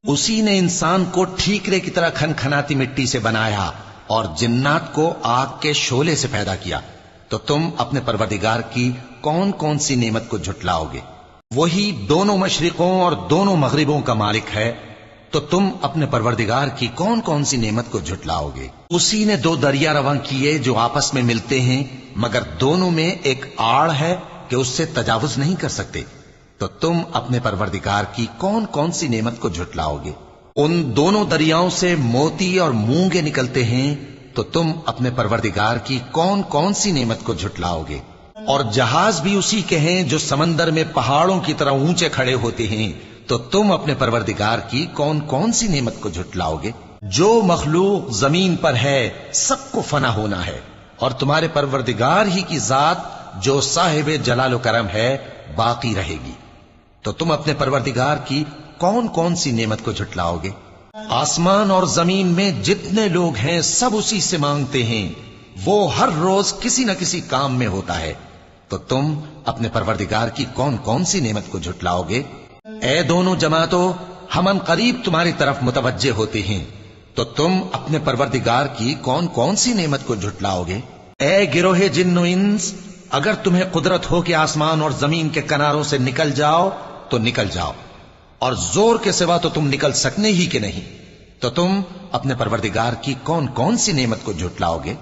اسی نے انسان کو ٹھیکرے کی طرح کھنکھناتی مٹی سے بنایا اور جنات کو آگ کے شعلے سے پیدا کیا، تو تم اپنے پروردگار کی کون کون سی نعمت کو جھٹلاؤ گے؟ وہی دونوں مشرقوں اور دونوں مغربوں کا مالک ہے، تو تم اپنے پروردگار کی کون کون سی نعمت کو جھٹلاؤ گے؟ اسی نے دو دریا رواں کیے جو آپس میں ملتے ہیں، مگر دونوں میں ایک آڑ ہے کہ اس سے تجاوز نہیں کر سکتے، تو تم اپنے پروردگار کی کون کون سی نعمت کو جھٹلاؤ گے؟ ان دونوں دریاؤں سے موتی اور مونگے نکلتے ہیں، تو تم اپنے پروردگار کی کون کون سی نعمت کو جھٹلاؤ گے؟ اور جہاز بھی اسی کے ہیں جو سمندر میں پہاڑوں کی طرح اونچے کھڑے ہوتے ہیں، تو تم اپنے پروردگار کی کون کون سی نعمت کو جھٹلاؤ گے؟ جو مخلوق زمین پر ہے سب کو فنا ہونا ہے، اور تمہارے پروردگار ہی کی ذات جو صاحب جلال و کرم ہے باقی رہے گی، تو تم اپنے پروردگار کی کون کون سی نعمت کو جھٹلاؤ گے؟ آسمان اور زمین میں جتنے لوگ ہیں سب اسی سے مانگتے ہیں، وہ ہر روز کسی نہ کسی کام میں ہوتا ہے، تو تم اپنے پروردگار کی کون کون سی نعمت کو جھٹلاؤ گے؟ اے دونوں جماعتوں، ہم ان قریب تمہاری طرف متوجہ ہوتے ہیں، تو تم اپنے پروردگار کی کون کون سی نعمت کو جھٹلاؤ گے؟ اے گروہ جن و انس، اگر تمہیں قدرت ہو کہ آسمان اور زمین کے کناروں سے نکل جاؤ تو نکل جاؤ، اور زور کے سوا تو تم نکل سکنے ہی کہ نہیں، تو تم اپنے پروردگار کی کون کون سی نعمت کو جھٹلاؤ گے؟